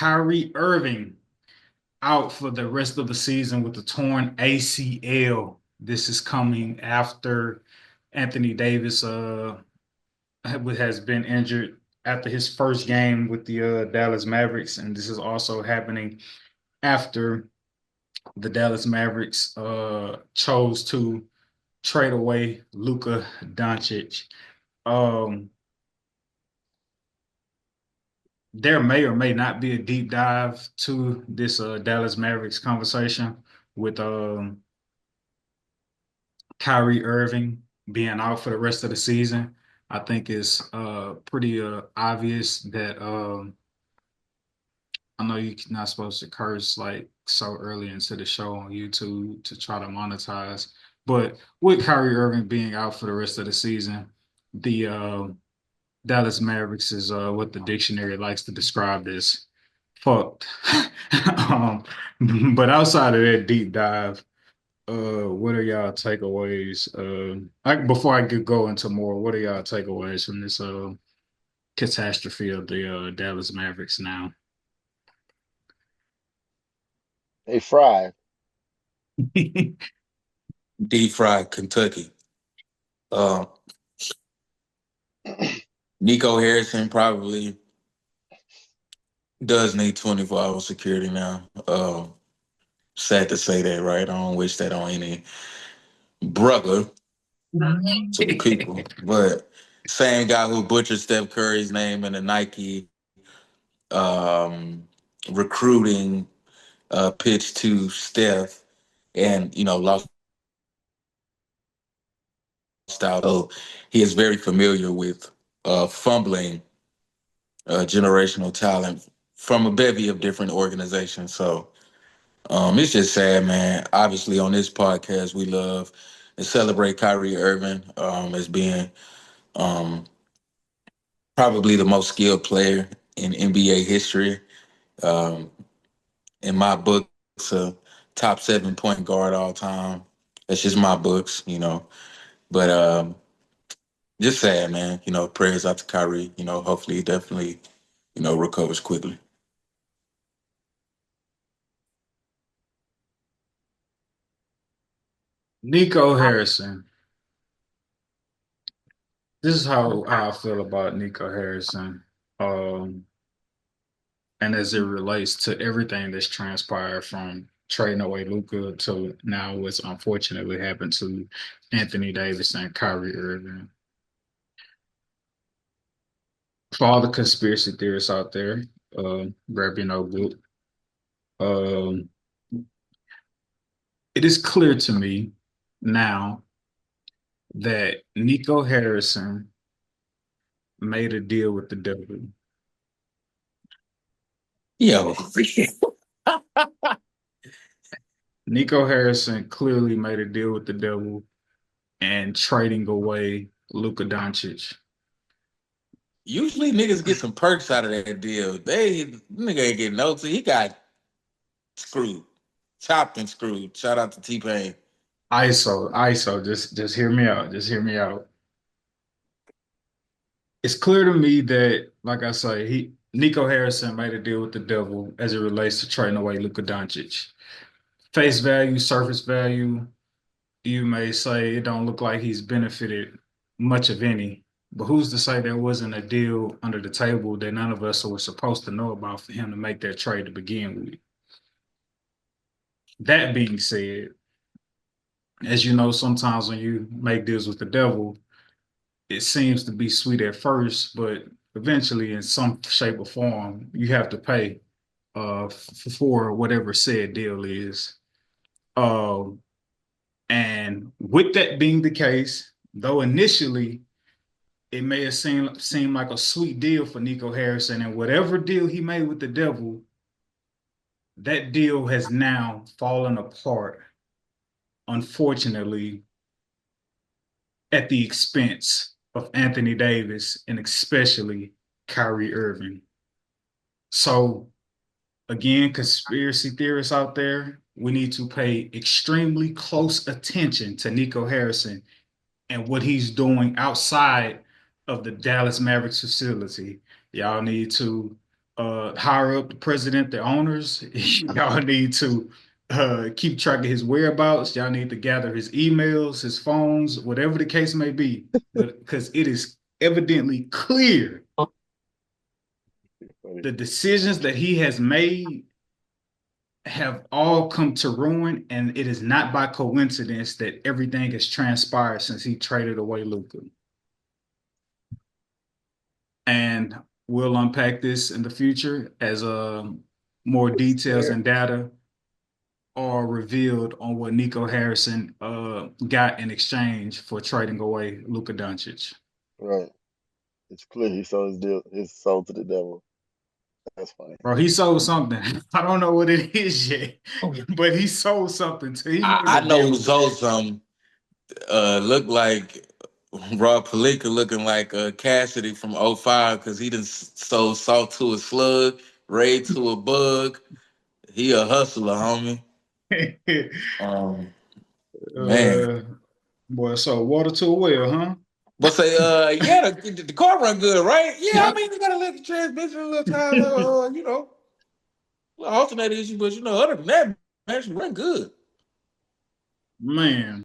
Kyrie Irving out for the rest of the season with the torn ACL. This is coming after Anthony Davis has been injured after his first game with the Dallas Mavericks, and this is also happening after the Dallas Mavericks chose to trade away Luka Doncic. Um, there may or may not be a deep dive to this Dallas Mavericks conversation with Kyrie Irving being out for the rest of the season. I think it's pretty obvious that I know you're not supposed to curse like so early into the show on YouTube to try to monetize, but with Kyrie Irving being out for the rest of the season, the Dallas Mavericks is what the dictionary likes to describe as fucked. um, but outside of that deep dive, what are y'all takeaways? Before I could go into more, what are y'all takeaways from this catastrophe of the Dallas Mavericks now? They fried. Deep fried Kentucky. Uh, Nico Harrison probably does need 24-hour security now. Sad to say that, right? I don't wish that on any brother to the people. But same guy who butchered Steph Curry's name in the Nike um, recruiting pitch to Steph and, lost out. So he is very familiar with fumbling generational talent from a bevy of different organizations. So it's just sad, man. Obviously, on this podcast, we love and celebrate Kyrie Irving as being um, probably the most skilled player in NBA history. Um, in my books, a top 7 point guard all time. That's just my books. But just sad, man. Prayers out to Kyrie. Hopefully he definitely, recovers quickly. Nico Harrison. This is how I feel about Nico Harrison. Um, and as it relates to everything that's transpired from trading away Luca to now what's unfortunately happened to Anthony Davis and Kyrie Irving. For all the conspiracy theorists out there, grab your notebook. Um, it is clear to me now that Nico Harrison made a deal with the devil. Yo, Nico Harrison clearly made a deal with the devil and trading away Luka Doncic. usually niggas get some perks out of that deal. Nigga ain't getting no. He got screwed, chopped and screwed. Shout out to T Pain. ISO, just hear me out. Just hear me out. It's clear to me that, like I say, Nico Harrison made a deal with the devil as it relates to trading away Luka Doncic. Face value, surface value, you may say it don't look like he's benefited much of any. But who's to say there wasn't a deal under the table that none of us were supposed to know about for him to make that trade to begin with? That being said, as you know, sometimes when you make deals with the devil, it seems to be sweet at first, but eventually, in some shape or form, you have to pay for whatever said deal is. Um, and with that being the case, though initially it may have seemed like a sweet deal for Nico Harrison, and whatever deal he made with the devil, that deal has now fallen apart, unfortunately, at the expense of Anthony Davis and especially Kyrie Irving. So, again, conspiracy theorists out there, we need to pay extremely close attention to Nico Harrison and what he's doing outside of the Dallas Mavericks facility. Y'all need to higher up the president, the owners, y'all need to keep track of his whereabouts. Y'all need to gather his emails, his phones, whatever the case may be, because it is evidently clear Funny. the decisions that he has made have all come to ruin, and it is not by coincidence that everything has transpired since he traded away Luka. And we'll unpack this in the future as more I'm details scared. and data are revealed on what Nico Harrison got in exchange for trading away Luka Doncic. Right. It's clear he sold his soul to the devil. That's funny. Bro, he sold something. I don't know what it is yet, but he sold something. So he made I a know who deal. sold some. Looked like Rob Palinka looking like Cassidy from '05 because he done sold salt to a slug, raid to a bug. He a hustler, homie. Um, man. uh, boy, so water to a well, huh? But say, yeah, the car run good, right? Yeah, I mean, you gotta let the transmission a little time, little alternator issue, but other than that, man, she run good. Man.